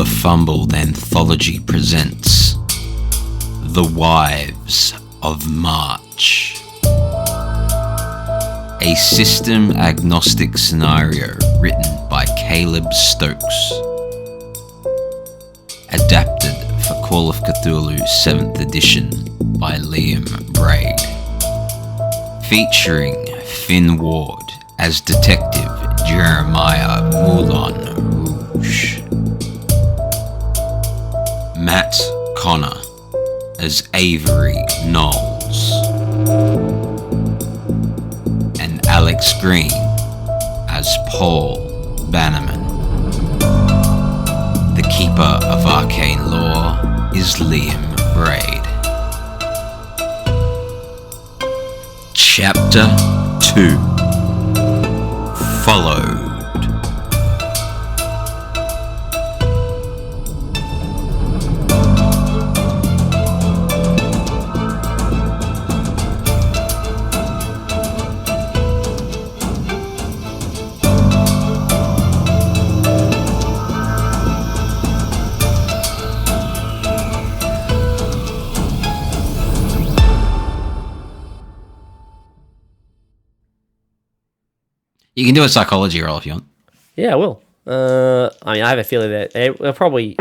The Fumbled Anthology presents The Wives of March, a system-agnostic scenario written by Caleb Stokes, adapted for Call of Cthulhu 7th edition by Liam Braid, featuring Finn Ward as Detective Jeremiah Moulin Rouge, Matt Connor as Avery Knowles, and Alex Green as Paul Bannerman. The Keeper of Arcane Lore is Liam Braid. Chapter 2: Followed. You can do a psychology roll if you want. Yeah, I will. I have a feeling that they'll probably...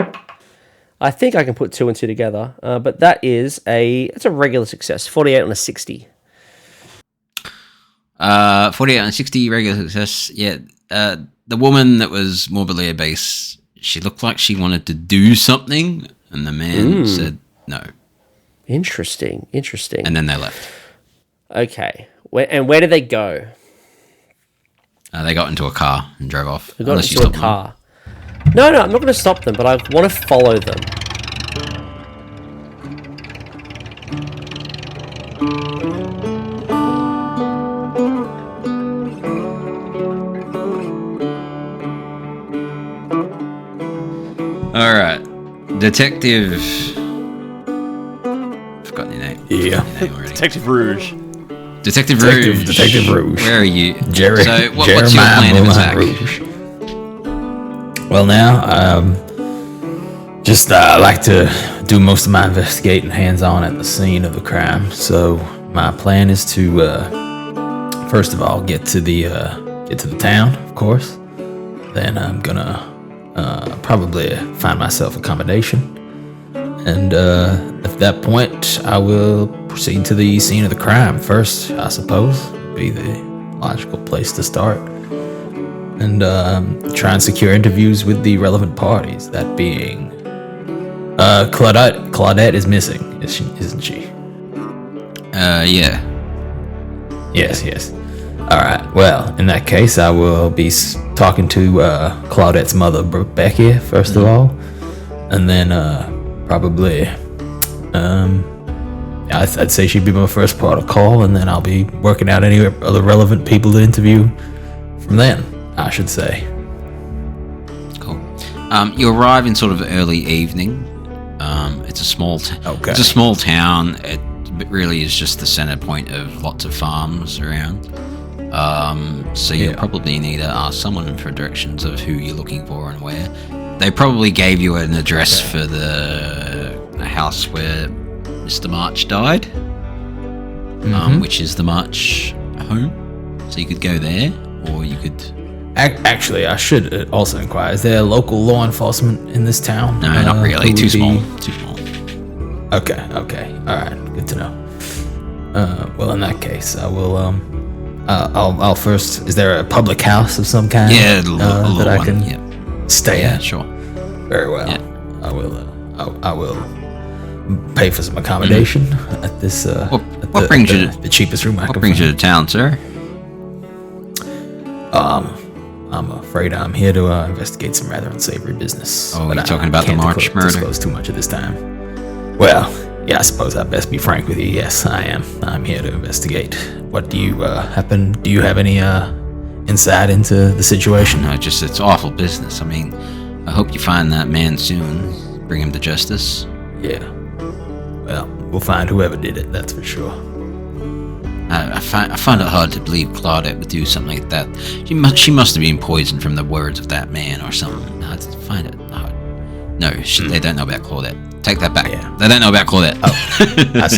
I think I can put 2 and 2 together, but it's a regular success. 48 on a 60. 48 on a 60, regular success. Yeah, the woman that was morbidly obese, she looked like she wanted to do something, and the man said no. Interesting. And then they left. Okay. Where did they go? They got into a car and drove off. They got into a car. No, I'm not going to stop them, but I want to follow them. All right, Detective. Forgotten your name. Yeah, Detective Rouge. Detective Rouge. Where are you? Jerry. So, what's your plan of attack? Rouge. Well, now, just like to do most of my investigating hands-on at the scene of the crime. So, my plan is to first of all get to the town, of course. Then I'm gonna probably find myself accommodation. And at that point, I will proceed to the scene of the crime first, I suppose. Would be the logical place to start. And try and secure interviews with the relevant parties, that being... Claudette is missing, isn't she? Yeah. Yes. Alright, well, in that case, I will be talking to Claudette's mother, Becky, first of all. And then... probably, I'd say she'd be my first port of call, and then I'll be working out any other relevant people to interview from then, I should say. Cool. You arrive in sort of early evening. It's a small Okay. It's a small town. It really is just the center point of lots of farms around. So you'll probably need to ask someone for directions of who you're looking for and where. They probably gave you an address for the house where Mr. March died, which is the March home. So you could go there, or you could... Actually, I should also inquire, is there local law enforcement in this town? No, not really. Too small. Okay. Alright, good to know. Well, in that case, I will... I'll first... Is there a public house of some kind? Yeah, that I can... stay at? Sure. Very well. Yeah. I will pay for some accommodation at this what brings you to the cheapest room I can What brings find. you to town, sir? I'm afraid I'm here to investigate some rather unsavory business. Oh, but you're talking about the March murder? Disclose too much at this time. Well, yeah, I suppose I'd best be frank with you. Yes, I am. I'm here to investigate. What do you do you have any insight into the situation? No, it's awful business. I mean, I hope you find that man soon. Bring him to justice. Yeah. Well, we'll find whoever did it, that's for sure. I find it hard to believe Claudette would do something like that. She must have been poisoned from the words of that man or something. I find it hard. No, they don't know about Claudette. Take that back. Yeah. They don't know about Claudette.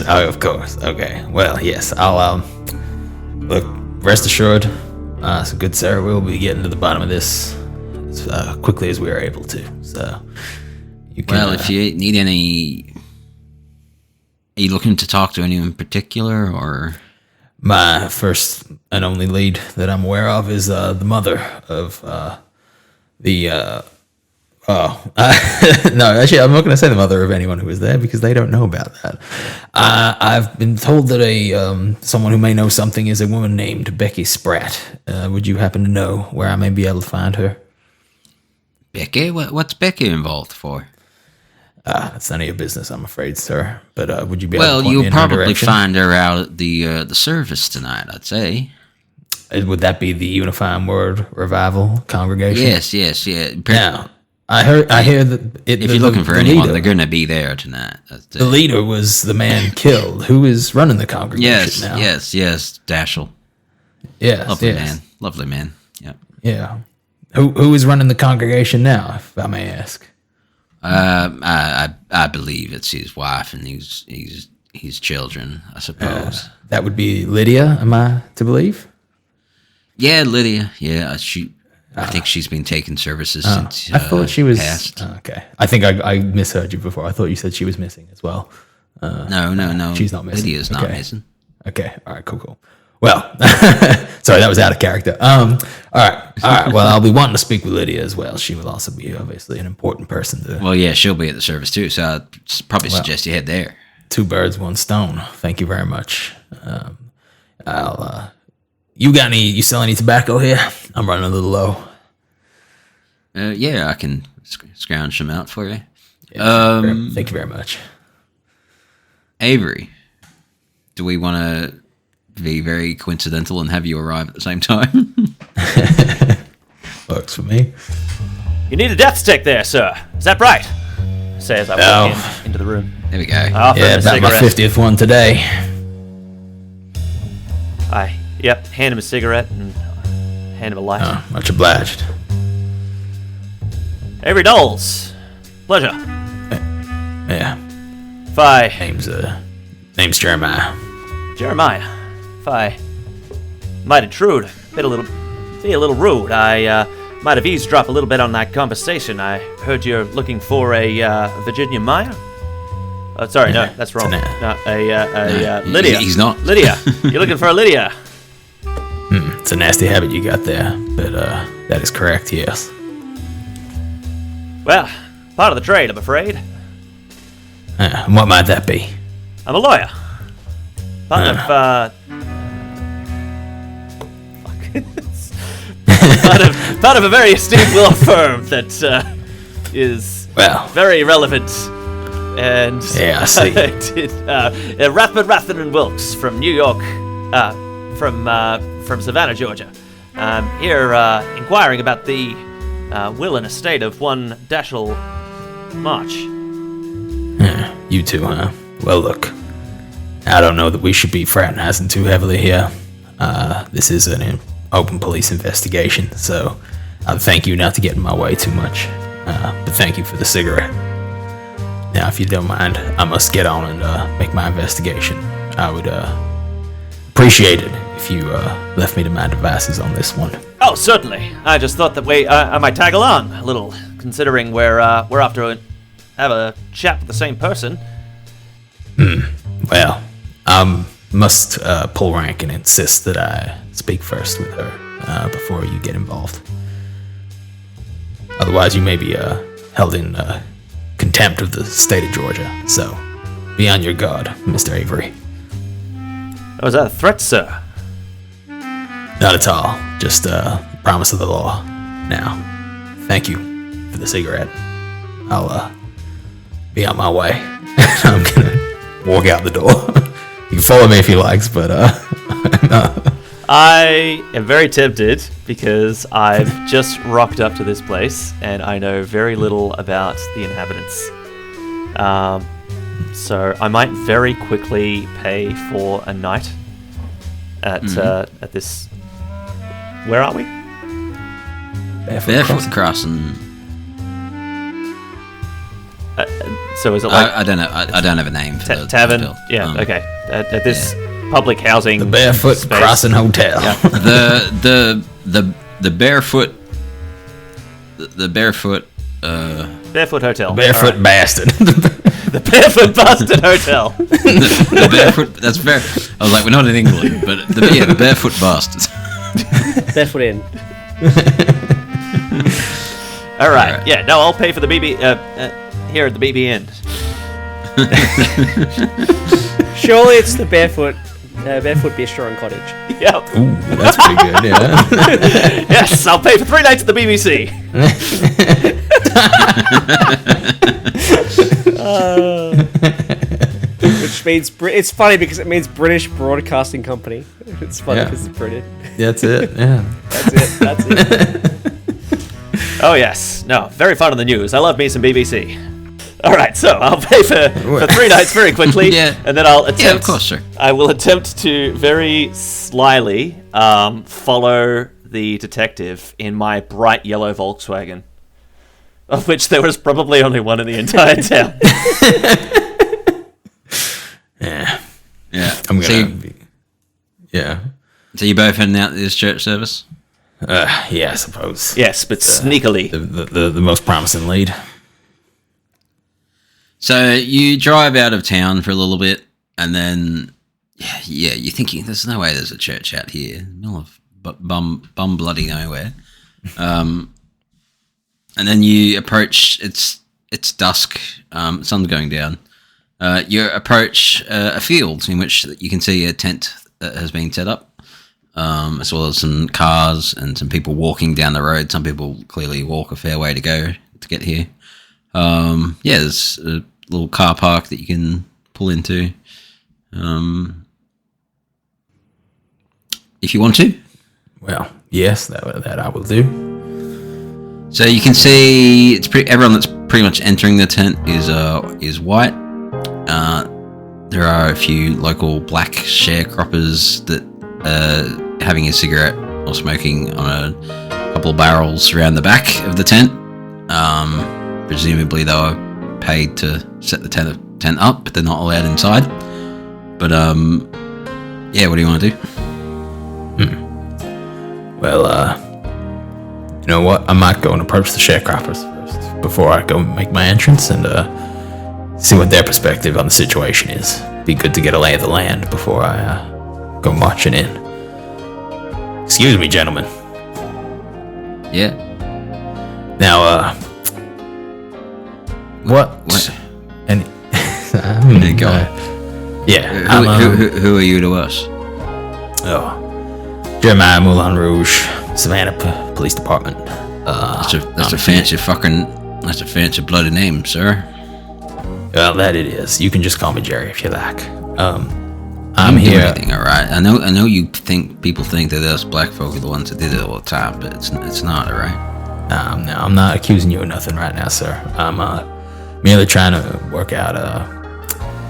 Oh, of course. Okay. Well, yes. I'll look. Rest assured, so good sir, we'll be getting to the bottom of this as quickly as we are able to. So, you can. Well, if you need any, are you looking to talk to anyone in particular, or? My first and only lead that I'm aware of is the mother of the. No, actually, I'm not going to say the mother of anyone who was there because they don't know about that. I've been told that someone who may know something is a woman named Becky Spratt. Would you happen to know where I may be able to find her? Becky? What's Becky involved for? That's none of your business, I'm afraid, sir. But would you be able to point me you'll in her probably direction? find her out at the service tonight, I'd say. Would that be the Unifying Word Revival congregation? Yes, yeah. Now, I hear that if you're looking for anyone, they're going to be there tonight. The leader was the man killed. Who is running the congregation now? Yes, Dashel. Yes, Lovely man. Yeah. Yeah. Who is running the congregation now, if I may ask? I believe it's his wife and his children, I suppose. That would be Lydia, am I to believe? Yeah, Lydia. Yeah, I think she's been taking services since. I thought she was passed. Okay. I think I misheard you before. I thought you said she was missing as well. No. She's not missing. Lydia's not missing. Okay. All right. Cool. Well, sorry, that was out of character. All right. Well, I'll be wanting to speak with Lydia as well. She will also be obviously an important person to. Well, yeah, she'll be at the service too. So I'd probably suggest you head there. 2 birds, 1 stone. Thank you very much. You sell any tobacco here? I'm running a little low. Yeah, I can scrounge some out for you. Thank you very much. Avery, do we want to be very coincidental and have you arrive at the same time? Works for me. You need a death stick there, sir. Is that right? Say as I walk into the room. There we go. I offer him a about my cigarette. 50th one today. Hand him a cigarette and hand him a light. Oh, much obliged. Avery Knowles. Pleasure. Yeah. Fi. Name's Jeremiah. Jeremiah. Fi. Might intrude. Be a little rude. I might have eavesdropped a little bit on that conversation. I heard you're looking for a Virginia Maya. Oh, sorry, no, that's wrong. Lydia. He's not. Lydia. You're looking for a Lydia. It's a nasty habit you got there, but that is correct, yes. Well, part of the trade, I'm afraid. And what might that be? I'm a lawyer. Part of a very esteemed law firm that is very relevant. And yeah, I see. Rathman and Wilkes from New York, from Savannah, Georgia. I'm here inquiring about the will and estate of one Dashel March. You two, huh? Well, look, I don't know that we should be fraternizing too heavily here. This is an open police investigation, so I'd thank you not to get in my way too much. But thank you for the cigarette. Now, if you don't mind, I must get on and make my investigation. I would appreciate it if you left me to my devices on this one. Oh, certainly. I just thought that I might tag along a little, considering we're off to have a chat with the same person. Well, I must pull rank and insist that I speak first with her before you get involved. Otherwise, you may be held in contempt of the state of Georgia. So, be on your guard, Mr. Avery. Oh, is that a threat, sir? Not at all. Just promise of the law. Now, thank you for the cigarette. I'll be on my way. I'm gonna walk out the door. You can follow me if you likes, but no. I am very tempted because I've just rocked up to this place and I know very little about the inhabitants. So I might very quickly pay for a night at this. Where are we? Barefoot Crossing. So is it like I don't know. I don't have a name for the tavern? hotel. Yeah. Okay. At this public housing, The Barefoot space. Crossing Hotel. Yeah. The barefoot. The barefoot. Barefoot Hotel. Barefoot All right. Bastard. The Barefoot Bastard Hotel. the barefoot. That's fair. I was like, we're not in England, but the barefoot bastards. Barefoot in. All right. Yeah. No, I'll pay for the BB here at the BB Inn. Surely it's the Barefoot Bistro and Cottage. Yep. Ooh, that's pretty good, yeah. Yes, I'll pay for 3 nights at the BBC. Which means it's funny because it means British Broadcasting Company. It's funny Yeah. because it's British. That's it, yeah. That's it. Oh yes. No, very fun on the news. I love me some BBC. All right, so I'll pay for 3 nights very quickly, Yeah. and then I'll attempt. Yeah, of course, sir. I will attempt to very slyly follow the detective in my bright yellow Volkswagen, of which there was probably only one in the entire town. Yeah. Yeah. I'm So gonna you, be... Yeah. so you both heading out to this church service? Yeah, I suppose. Yes, but sneakily. The most promising lead. So you drive out of town for a little bit, and then, yeah, you're thinking, there's no way there's a church out here, in the middle of bum bloody nowhere. And then you approach. It's dusk. Sun's going down. You approach a field in which you can see a tent that has been set up, as well as some cars and some people walking down the road. Some people clearly walk a fair way to go to get here. There's a little car park that you can pull into if you want to. Well, yes, that I will do. So you can see it's everyone that's pretty much entering the tent is white. There are a few local black sharecroppers that are having a cigarette or smoking on a couple of barrels around the back of the tent. Presumably they were paid to set the tent up, but they're not allowed inside. But what do you want to do? Well, you know what? I might go and approach the sharecroppers first before I go make my entrance and see what their perspective on the situation is. Be good to get a lay of the land before I go marching in. Excuse me, gentlemen. Yeah. Now, what? Any? Go on. Who are you to us? Jeremiah Moulin Rouge, Savannah Police Department. That's a fancy bloody name, sir. Well, that it is. You can just call me Jerry if you like. I'm here. Anything, all right. I know you think people think that us black folk are the ones that did it all the time, but it's not, all right. No, I'm not accusing you of nothing right now, sir. I'm merely trying to work out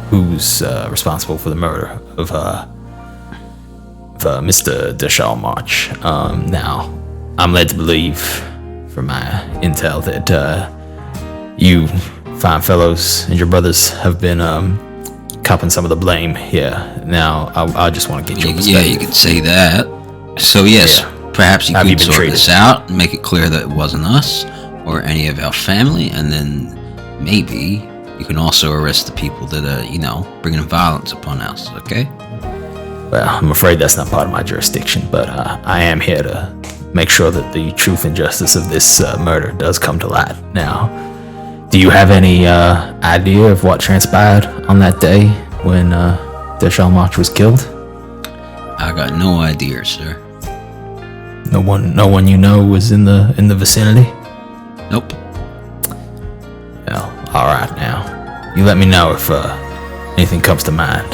who's responsible for the murder of Mr. Deschamps. Now, I'm led to believe, from my intel, that you fine fellows and your brothers have been copping some of the blame here. Now, I just want to get your perspective. Yeah, you can say that. So yes, perhaps you could sort this out and make it clear that it wasn't us or any of our family, and then maybe you can also arrest the people that are, bringing violence upon us. Okay? Well, I'm afraid that's not part of my jurisdiction, but I am here to make sure that the truth and justice of this murder does come to light. Now, do you have any idea of what transpired on that day when Deschamps was killed? I got no idea, sir. No one you know was in the vicinity? Nope. Well, all right. Now, you let me know if anything comes to mind.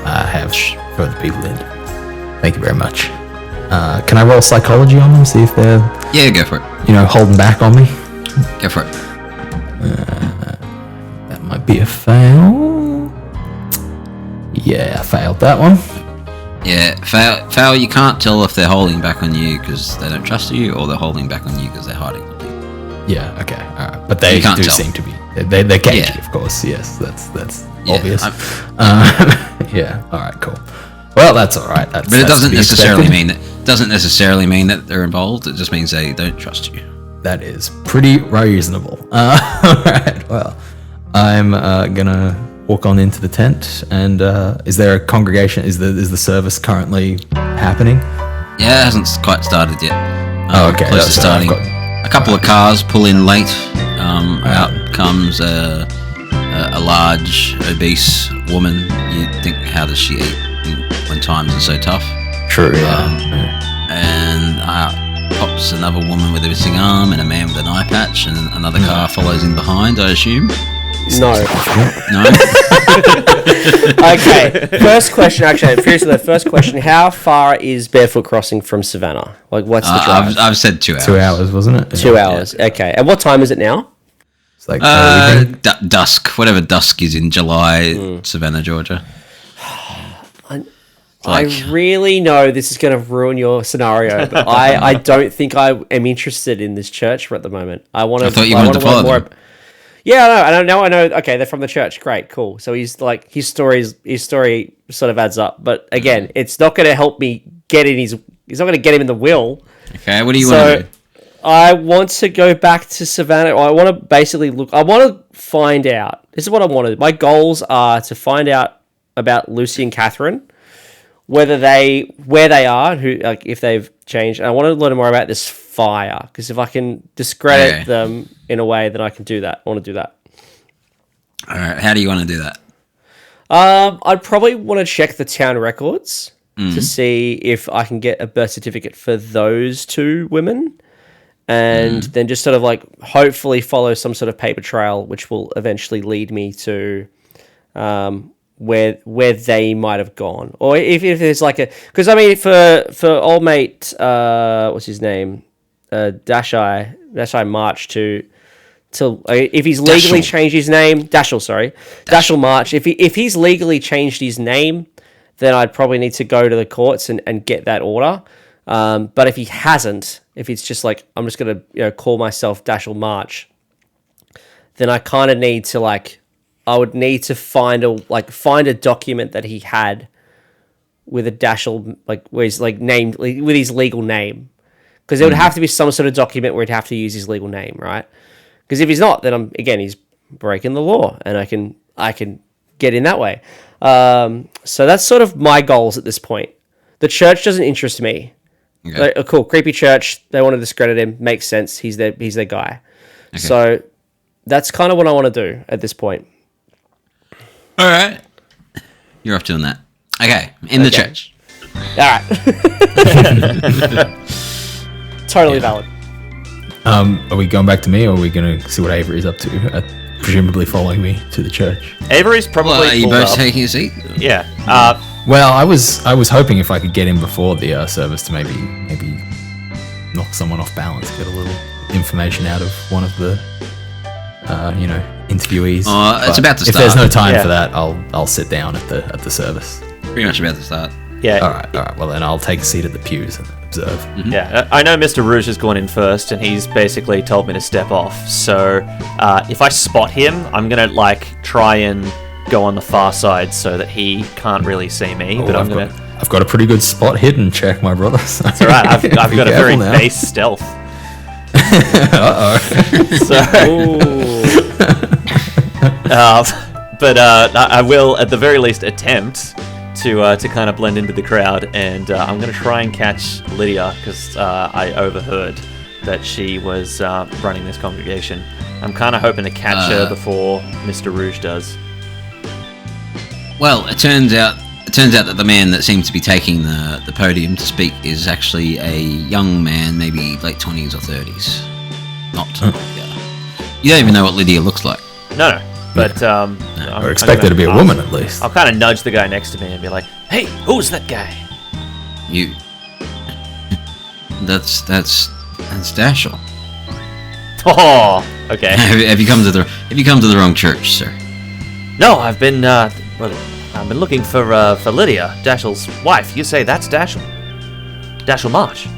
I have further people in. Thank you very much. Can I roll psychology on them? See if they're go for it. Holding back on me. Go for it. That might be a fail. Yeah, I failed that one. Yeah, fail. You can't tell if they're holding back on you because they don't trust you, or they're holding back on you because they're hiding from you. Yeah. Okay. All right. But they do seem to be. They're cagey, Yeah. of course. Yes, that's Yeah, obvious. Yeah. All right. Cool. Well, that's all right. But it doesn't necessarily mean that they're involved. It just means they don't trust you. That is pretty reasonable. All right. Well, I'm gonna walk on into the tent. And is there a congregation? Is the service currently happening? Yeah, it hasn't quite started yet. Okay. Close to starting. A couple of cars pull in late. Out comes a large, obese woman. You think, how does she eat when times are so tough? True. Yeah. And out pops another woman with a missing arm and a man with an eye patch, and another car follows in behind, I assume. No. No. Okay. First question. Actually, I'm curious. The first question: how far is Barefoot Crossing from Savannah? Like, what's the drive? I've said 2 hours. 2 hours, wasn't it? 2 hours. Yeah. Okay. And what time is it now? It's like dusk, whatever dusk is in July, Savannah, Georgia. I really know this is going to ruin your scenario, but I don't think I am interested in this church at the moment. I thought you wanted to follow them. Yeah, I know. Okay, they're from the church. Great, cool. So he's like his story sort of adds up, but again, it's not going to help me get in his. It's not going to get him in the will. Okay, what do you want to do? I want to go back to Savannah. I want to basically look. I want to find out. This is what I wanted. My goals are to find out about Lucy and Catherine, where they are, if they've changed. And I want to learn more about this fire, because if I can discredit them in a way, then I can do that. I want to do that. All right, how do you want to do that? I'd probably want to check the town records to see if I can get a birth certificate for those two women. And then just sort of like hopefully follow some sort of paper trail, which will eventually lead me to where they might have gone, or if there's like because I mean for old mate what's his name, Dashai March to if he's legally changed his name, Dashel March. If he's legally changed his name, then I'd probably need to go to the courts and get that order. But if he hasn't, if it's just like I'm just gonna call myself Dashel March, then I kind of need to I would need to find a document that he had with a Dashel where he's named with his legal name, because there would have to be some sort of document where he'd have to use his legal name, right? Because if he's not, then he's breaking the law, and I can get in that way. So that's sort of my goals at this point. The church doesn't interest me. Okay. Cool, creepy church. They want to discredit him. Makes sense. He's their guy. Okay. So that's kind of what I want to do at this point. All right, you're off doing that. Okay, in the church. All right. Totally valid. Are we going back to me, or are we going to see what Avery's up to? Presumably following me to the church. Avery's probably. Are you both taking a seat? Yeah. Well, I was hoping if I could get in before the service to maybe knock someone off balance, get a little information out of one of the interviewees. It's about to start. If there's no time for that, I'll sit down at the service. Pretty much about to start. Yeah. All right. Well, then I'll take a seat at the pews and observe. Mm-hmm. Yeah, I know Mr. Rouge has gone in first, and he's basically told me to step off. So if I spot him, I'm gonna try and go on the far side so that he can't really see me. But I've got a pretty good spot hidden check, my brother. That's all right. I've got a very base stealth. But I will at the very least attempt to kind of blend into the crowd, and I'm going to try and catch Lydia, because I overheard that she was running this congregation. I'm kind of hoping to catch her before Mr. Rouge does. Well, it turns out that the man that seems to be taking the podium to speak is actually a young man, maybe late 20s or 30s. Not you don't even know what Lydia looks like. No. But or expect her to be a woman at least. I'll kind of nudge the guy next to me and be like, "Hey, who's that guy?" You. That's Dashel. Oh, okay. Have you come to the wrong church, sir? No, I've been looking for Lydia, Dashel's wife. You say that's Dashel? Dashel March.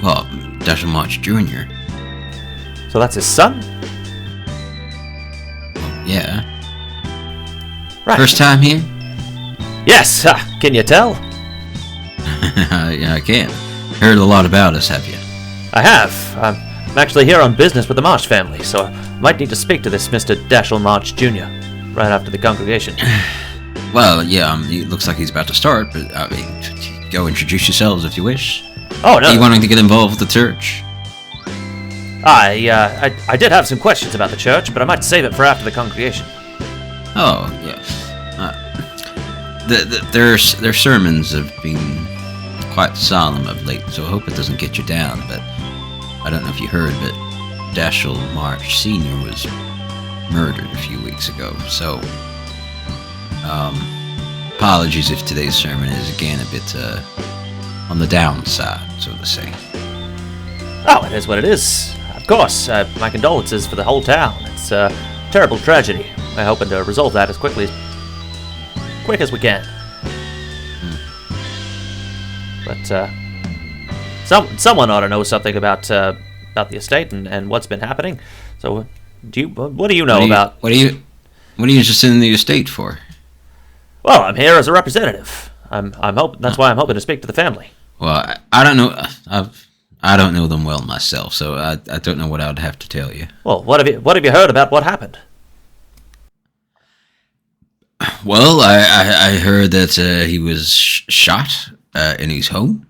Well, Dashel March Jr. So that's his son? Yeah. Right. First time here? Yes. Can you tell? Yeah, I can. Heard a lot about us, have you? I have. I'm actually here on business with the March family, so I might need to speak to this Mr. Dashiell March Jr. right after the congregation. Well, yeah, it looks like he's about to start, but, I mean, go introduce yourselves if you wish. Oh, no. Are you wanting to get involved with the church? I did have some questions about the church, but I might save it for after the congregation. Oh, yeah. Their sermons have been quite solemn of late, so I hope it doesn't get you down, but I don't know if you heard, but Dashiell March Sr. was murdered a few weeks ago, so apologies if today's sermon is again a bit on the downside, so to say. Oh, it is what it is. Of course, my condolences for the whole town. It's a terrible tragedy. We're hoping to resolve that as quick as we can. But someone ought to know something about the estate and what's been happening. So, what do you know about? What are you interested in the estate for? Well, I'm here as a representative. That's why I'm hoping to speak to the family. Well, I don't know. I don't know them well myself, so I don't know what I would have to tell you. Well, what have you heard about what happened? Well, I heard that he was shot in his home,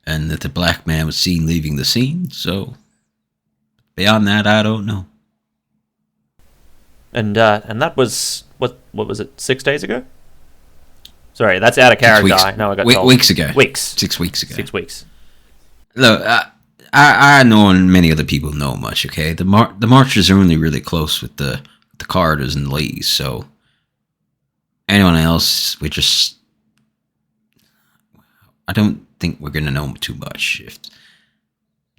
and that the black man was seen leaving the scene. So beyond that, I don't know. And that was what was it? 6 days ago? Sorry, that's out of character. I know I got told. Weeks ago. 6 weeks ago. 6 weeks. Look, I know, and many other people know much. Okay, the Marchers are only really close with the Carters and Lees, so anyone else, I don't think we're gonna know too much.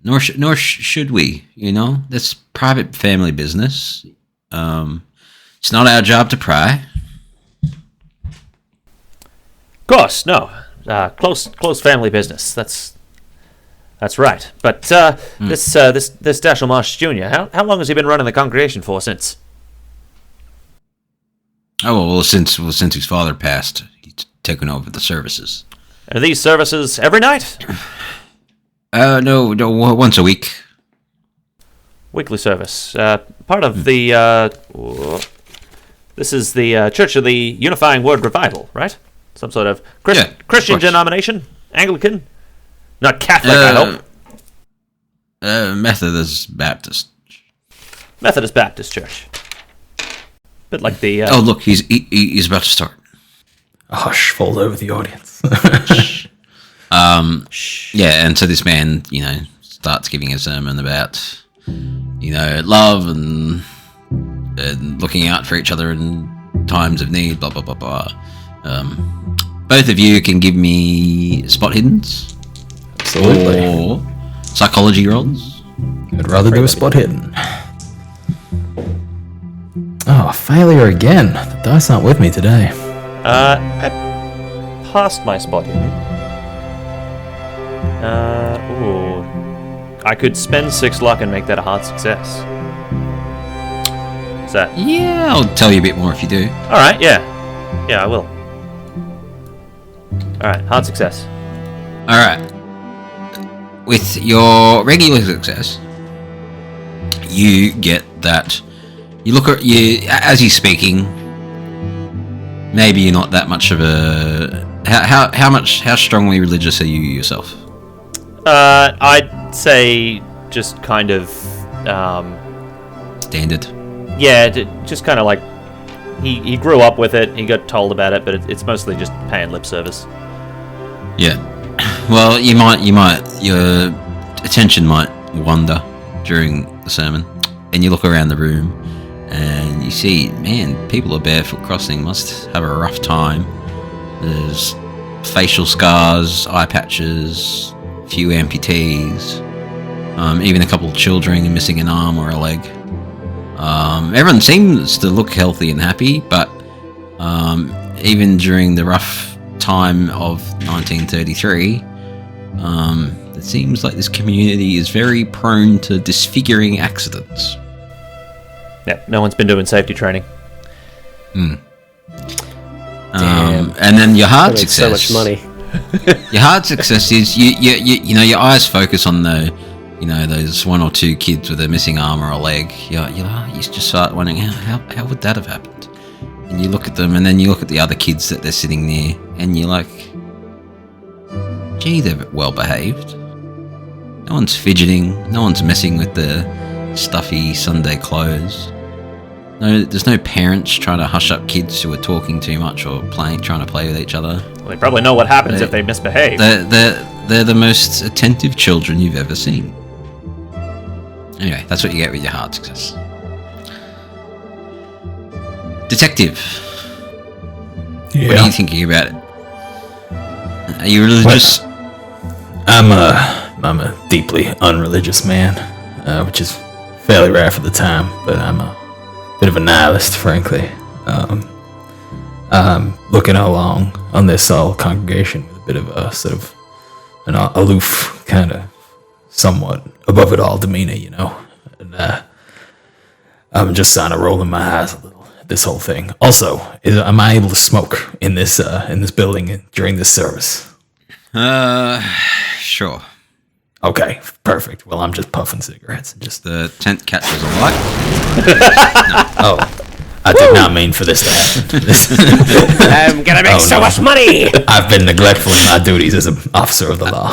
Nor should we. You know, that's private family business. It's not our job to pry. Of course, no. Close family business. That's right. But this Dashiell March Jr. How long has he been running the congregation for since? Oh well, since his father passed, he's taken over the services. Are these services every night? No, once a week. Weekly service. Part of the this is the Church of the Unifying Word Revival, right? Some sort of Christian denomination? Anglican? Not Catholic, I hope. Methodist Baptist. Methodist Baptist Church. Bit like the... Oh, look, he's about to start. A hush falls over the audience. Yeah, and so this man, starts giving a sermon about, love and looking out for each other in times of need, blah, blah, blah, blah. Both of you can give me spot hiddens. Absolutely. Or psychology rolls. I'd rather do a spot hidden. Oh, failure again. The dice aren't with me today. I passed my spot hidden. I could spend 6 luck and make that a hard success. Is that... Yeah, I'll tell you a bit more if you do. Alright, yeah. Yeah, I will. Alright, hard success. Alright. With your regular success, you get that... You look at you as he's speaking. Maybe you're not that much of a... How strongly religious are you yourself? I'd say just kind of... Standard? Yeah, just kind of like... He grew up with it, he got told about it, but it's mostly just paying lip service. Yeah. Well, your attention might wander during the sermon, and you look around the room, and you see, man, people are barefoot crossing, must have a rough time. There's facial scars, eye patches, a few amputees, even a couple of children missing an arm or a leg. Everyone seems to look healthy and happy, but even during the rough time of 1933, it seems like this community is very prone to disfiguring accidents. Yeah, no one's been doing safety training. And then your hard success. So much money. Your hard success is you know your eyes focus on those one or two kids with a missing arm or a leg. You just start wondering how would that have happened? And you look at them, and then you look at the other kids that they're sitting near, and you're like, gee, they're well behaved. No one's fidgeting. No one's messing with the stuffy Sunday clothes. No, there's no parents trying to hush up kids who are talking too much or trying to play with each other. Well, they probably know what happens if they misbehave. They're the most attentive children you've ever seen. Anyway, that's what you get with your hard success. Detective. Yeah. What are you thinking about it? Are you religious? I'm a deeply unreligious man, which is fairly rare for the time, but I'm a bit of a nihilist, frankly. I'm looking along on this congregation with a bit of a sort of an aloof, kind of somewhat above it all demeanor, you know. And I'm just kind of rolling my eyes a little at this whole thing. Also, am I able to smoke in this building during this service? Sure. Okay, perfect. Well, I'm just puffing cigarettes and just... The tent catches a light. Oh, I did not mean for this to happen. I'm gonna make so much money! I've been neglectful in my duties as an officer of the law.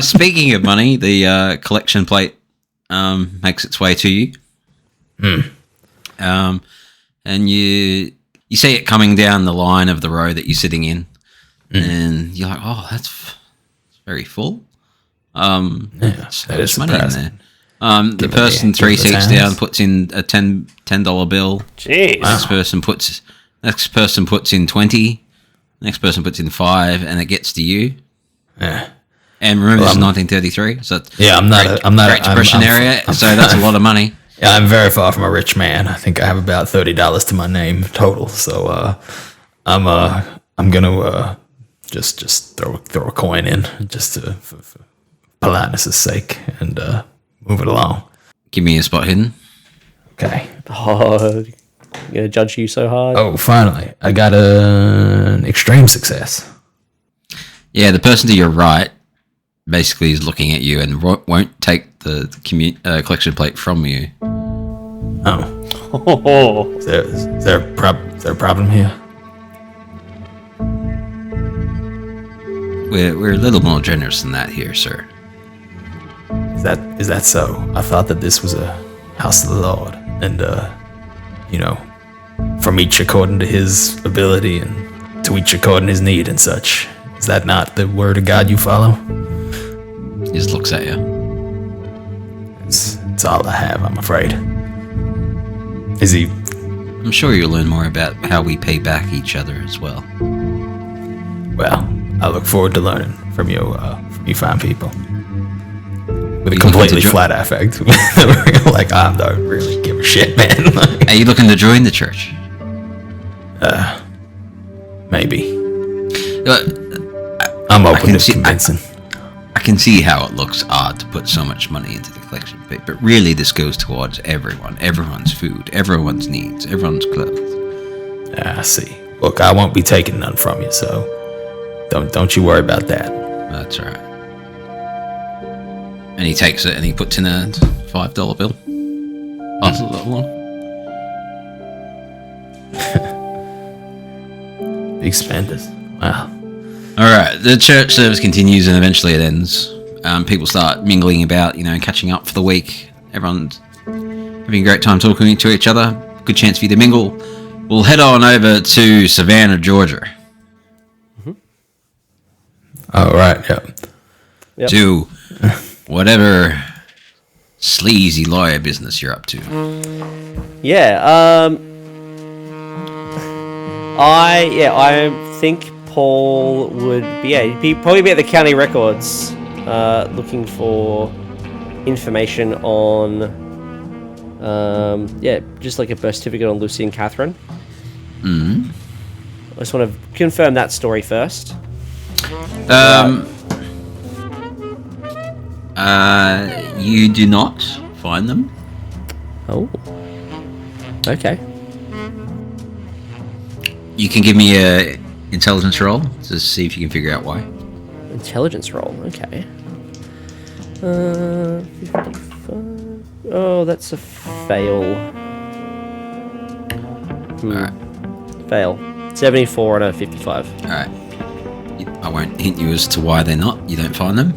Speaking of money, the collection plate makes its way to you. And you see it coming down the line of the row that you're sitting in. And you're like, oh, that's very full. That is money in there. The person 3 seats down puts in a $10 bill. Jeez. Next person puts in 20. Next person puts in 5, and it gets to you. Yeah. And remember, this is 1933, so I'm not Great Depression area, so that's a lot of money. Yeah, I'm very far from a rich man. I think I have about $30 to my name total. So I'm gonna just throw a coin in just for politeness' sake and move it along. Give me a spot hidden. Okay. Oh, I'm gonna judge you so hard. Oh, finally, I got an extreme success. Yeah, the person to your right basically is looking at you and won't take the collection plate from you. Oh. Is there a problem here? We're a little more generous than that here, sir. Is that so? I thought that this was a house of the Lord, and from each according to his ability, and to each according to his need and such. Is that not the word of God you follow? He just looks at you. It's all I have, I'm afraid. Is he? I'm sure you'll learn more about how we pay back each other as well. Well, I look forward to learning from you fine people. With a completely flat affect. Like, I don't really give a shit, man. Are you looking to join the church? Maybe. I'm open to convincing. I can see how it looks odd to put so much money into the collection plate, but really this goes towards everyone. Everyone's food, everyone's needs, everyone's clothes. I see. Look, I won't be taking none from you, so don't you worry about that. That's all right. And he takes it and he puts in a $5 bill. That's a little one. Big spenders. Wow. Alright, the church service continues and eventually it ends. People start mingling about, catching up for the week. Everyone's having a great time talking to each other. Good chance for you to mingle. We'll head on over to Savannah, Georgia. Oh, right, yeah. To whatever sleazy lawyer business you're up to. Yeah, I think Paul would be, he'd probably be at the county records, looking for information on, just like a birth certificate on Lucy and Catherine. Mm-hmm. I just want to confirm that story first. You do not find them. Oh. Okay. You can give me a intelligence roll to see if you can figure out why. Intelligence roll, okay. 55. Oh, that's a fail. Alright. Fail. 74 on a 55. Alright. I won't hint you as to why they're not. You don't find them.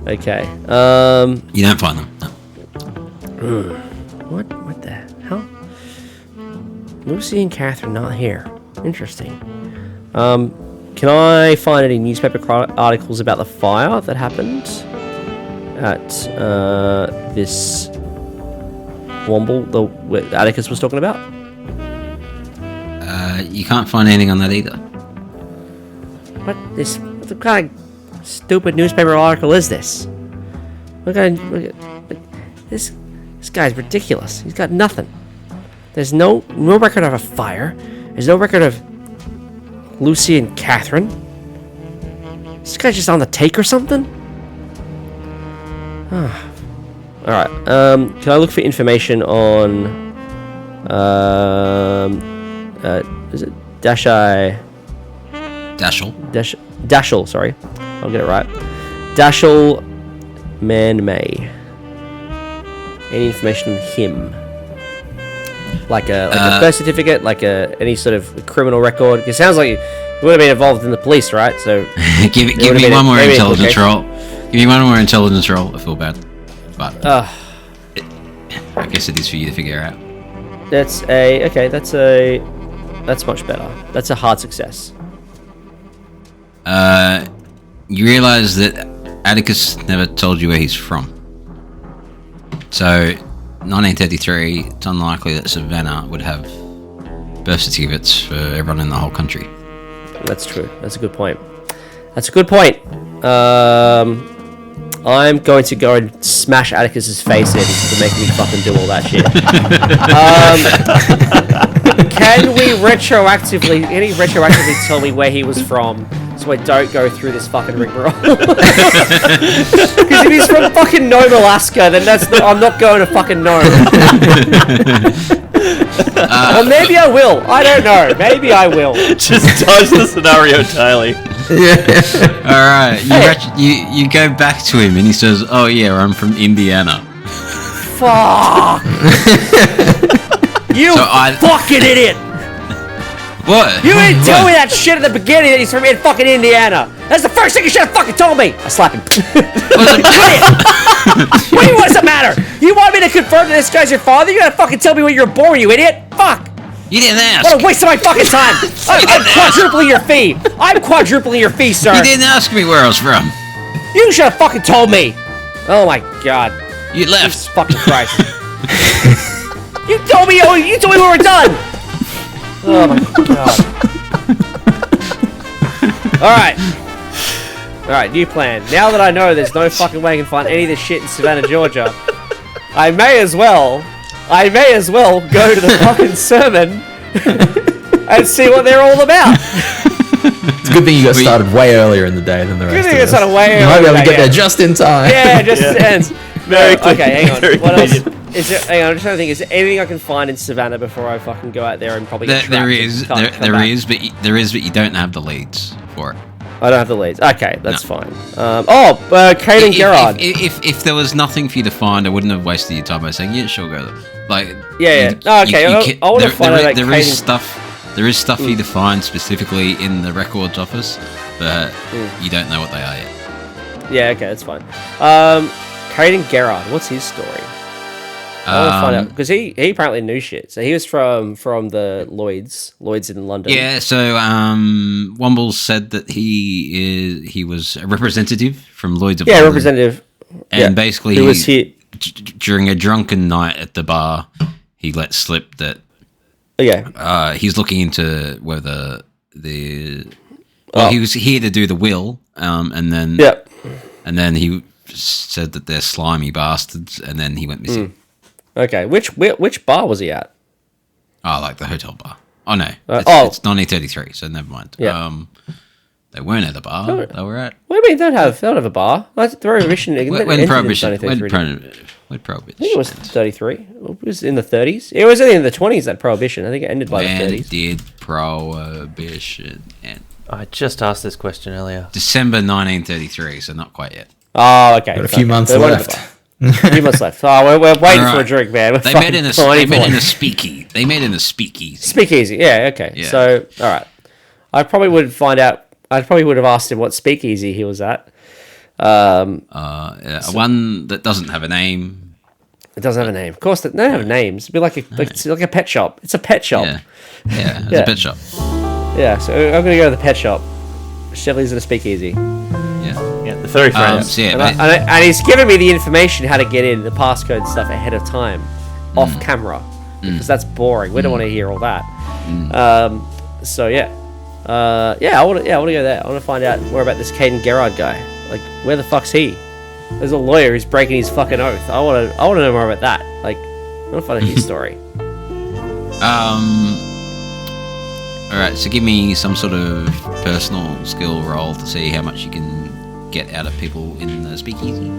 Okay. You don't find them. No. What the hell? Lucy and Catherine not here. Interesting. Can I find any newspaper articles about the fire that happened at this Womble that Atticus was talking about? You can't find anything on that either. What kind of stupid newspaper article is this? This guy's ridiculous. He's got nothing. There's no record of a fire. There's no record of Lucy and Catherine. This guy's just on the take or something? Alright, can I look for information on is it Dashai? Dashel, sorry. I'll get it right. Dashel Man-May. Any information on him? Like a birth certificate, any sort of criminal record? It sounds like you would have been involved in the police, right? So give me one more intelligence roll. Give me one more intelligence roll. I feel bad, but I guess it is for you to figure out. That's much better. That's a hard success. You realise that Atticus never told you where he's from. So, 1933, it's unlikely that Savannah would have birth certificates for everyone in the whole country. That's true. That's a good point. I'm going to go and smash Atticus's face in to make me fucking do all that shit. Can we retroactively tell me where he was from so I don't go through this fucking rigmarole? Because if he's from fucking Nome, Alaska, then I'm not going to fucking Nome. Or maybe I will. I don't know. Maybe I will. Just dodge the scenario entirely. Alright, you go back to him and he says, "Oh yeah, I'm from Indiana." Fuck! You fucking idiot! What? You didn't tell me that shit at the beginning that he's from fucking Indiana. That's the first thing you should have fucking told me. I slap him. What does it matter? You want me to confirm that this guy's your father? You gotta fucking tell me where you were born, you idiot! Fuck! You didn't ask. What a waste of my fucking time! I'm quadrupling your fee! I'm quadrupling your fee, sir! You didn't ask me where I was from. You should have fucking told me! Oh my god. You left. Jesus fucking Christ. You told me we were done! Oh my god. Alright, new plan. Now that I know there's no fucking way I can find any of this shit in Savannah, Georgia, I may as well go to the fucking sermon and see what they're all about. It's a good thing you got started way earlier in the day than the rest of us. Good thing you got started way earlier. You might be able to get there just in time. Yeah, just ends. Okay, hang on. What else? convenient. Hang on, I'm just trying to think. Is there anything I can find in Savannah before I fucking go out there and probably get There trapped is, and can't come back? but you don't have the leads for it. I don't have the leads. Okay, that's fine. Kate and Gerard. If there was nothing for you to find, I wouldn't have wasted your time by saying, "Yeah, sure, go." I want to find out about there Kate is stuff. There is stuff for you to find specifically in the records office, but you don't know what they are yet. Yeah, okay, that's fine. Kate and Gerard. What's his story? I want to find out because he apparently knew shit. So he was from the Lloyd's in London. Yeah. So Womble said that he was a representative from Lloyd's of London. Yeah, representative. And basically, he was here during a drunken night at the bar. He let slip that. He's looking into whether he was here to do the will, and then he said that they're slimy bastards, and then he went missing. Okay, which bar was he at? Oh, like the hotel bar. Oh no, it's 1933, so never mind. Yeah. They weren't at a bar. They were at. What do you mean they don't have a bar? That's the prohibition. When prohibition Where'd Prohibition? I think it was 33. It was in the 30s. It was in the 20s, that Prohibition. I think it ended by the 30s. When did Prohibition end? I just asked this question earlier. December 1933, so not quite yet. Oh, okay. Got a few months left. A few months left. Oh, we're waiting for a drink, man. They met in a speakeasy. They met in a speakeasy. Speakeasy, yeah, okay. Yeah. So, all right. I probably would find out. I probably would have asked him what speakeasy he was at. One that doesn't have a name. It doesn't have a name. Of course, they don't have names. It'd be like a pet shop. It's a pet shop. Yeah, it's a pet shop. Yeah, so I'm going to go to the pet shop. Chevy's at a speakeasy. Yeah, the furry friends. And he's given me the information how to get in, the passcode stuff ahead of time, off camera, because that's boring. We don't want to hear all that. So yeah, I want to go there. I want to find out more about this Caden Gerard guy. Like, where the fuck's he? There's a lawyer who's breaking his fucking oath. I want to know more about that. Like, I want to find out his story. All right, so give me some sort of personal skill roll to see how much you can get out of people in the speakeasy.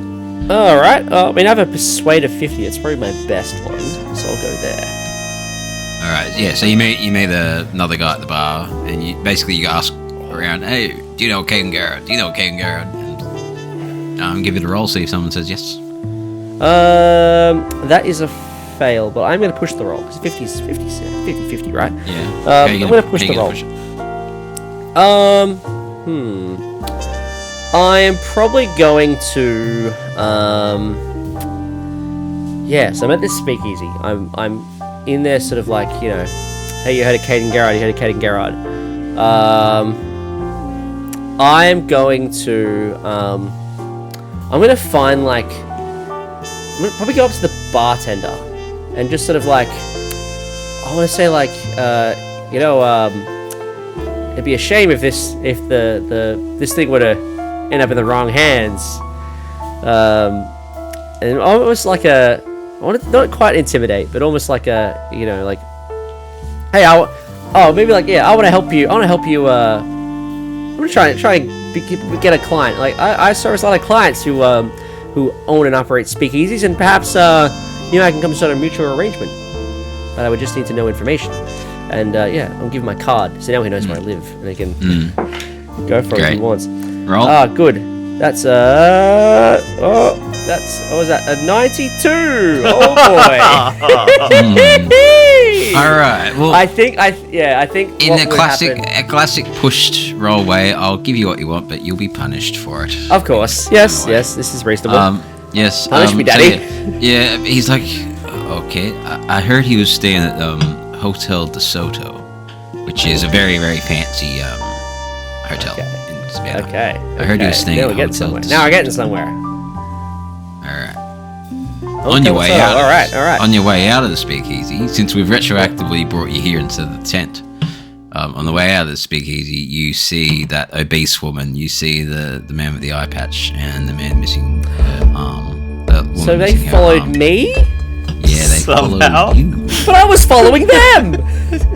All right. I mean, I have a persuade of 50. It's probably my best one, so I'll go there. All right. Yeah. So you meet another guy at the bar, and you ask around, "Hey, do you know Caden Garrett? Do you know Caden Garrett?" And give it a roll. See if someone says yes. That is a fail, but I'm going to push the roll because 50-50, right? Yeah. I'm going to push the roll. I am probably going to. So I'm at this speakeasy. I'm in there, sort of like, you know, hey, you heard of Caden Gerard? You heard of Caden Gerard? I'm going to. I'm going to find like. I'm going to probably go up to the bartender and just sort of like. I want to say like, it'd be a shame if this thing were to end up in the wrong hands. And almost like I want to not quite intimidate, but almost like a, you know, like, hey, I want to help you. I'm gonna try and get a client. Like I service a lot of clients who own and operate speakeasies, and perhaps I can come to sort of mutual arrangement. But I would just need to know information, and I'll give him my card, so now he knows where I live, and he can go for it if he wants. Roll. Ah, good. That's what was that? A 92. Oh boy. All right. Well, I think in a classic pushed roll way, I'll give you what you want, but you'll be punished for it. Of course. Yes. This is reasonable. Yes. Punish me, Daddy. So he's like, okay. I heard he was staying at Hotel De Soto, which is a very, very fancy hotel. Okay. I heard he was staying at Hotel De Soto. Now we're getting somewhere. All right. On your way out. All right. On your way out of the speakeasy, since we've retroactively brought you here instead of the tent, on the way out of the speakeasy, you see that obese woman. You see the man with the eye patch and the man missing her arm. So they followed me? Yeah, they followed you. But I was following them.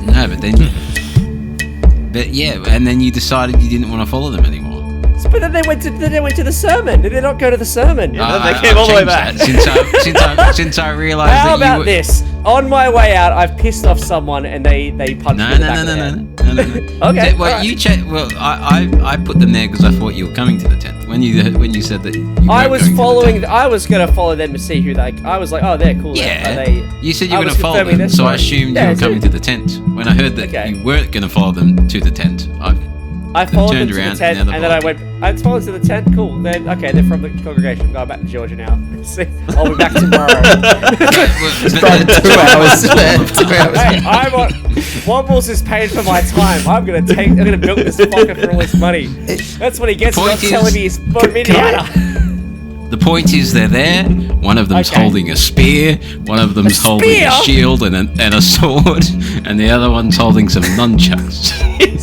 No, but then you decided you didn't want to follow them anymore. But then they went to the sermon. Did they not go to the sermon? Yeah, they came all the way back. Since I realised that How about this? On my way out, I've pissed off someone and they punched me in the back of the head. No. Okay. Well, you checked. Well, I put them there because I thought you were coming to the tent. When you said that I was gonna follow them to see who they. I was like, oh, they're cool. Yeah. You said you were gonna follow them, so I assumed you were coming to the tent. When I heard that you weren't gonna follow them to the tent, I followed them to the tent, and then I followed to the tent. Cool. Then they're from the congregation. I'm going back to Georgia now. See, I'll be back tomorrow. 2 hours. Hey, Wombles is paying for my time. I'm gonna milk this fucker for all his money. That's what he gets for not telling me he's from Indiana. The point is, they're there. One of them's holding a spear. One of them's holding a shield and a sword, and the other one's holding some nunchucks.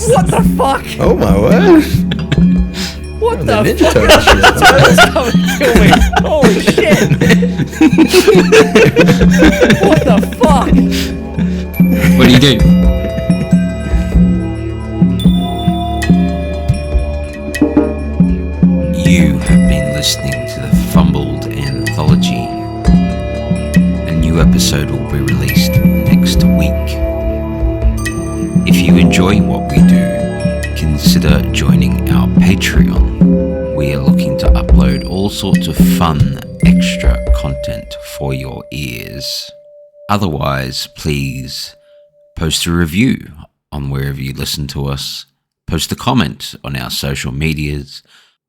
What the fuck? Oh my word! What the fuck? Turtles come and kill me! Holy shit! What the fuck? What do you do? You have been listening to the Fumbled Anthology. episode will be released next week. If you enjoy what we do, consider joining our Patreon. We are looking to upload all sorts of fun, extra content for your ears. Otherwise, please post a review on wherever you listen to us, post a comment on our social medias,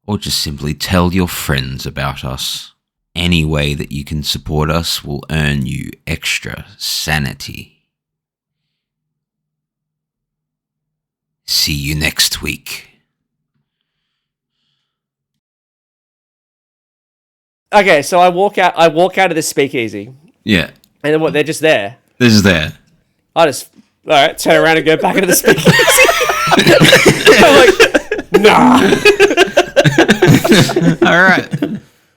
or just simply tell your friends about us. Any way that you can support us will earn you extra sanity. See you next week. Okay, so I walk out of this speakeasy. Yeah. And then what, they're just there? This is there. I just, alright, turn around and go back into the speakeasy. I'm like, nah. Alright.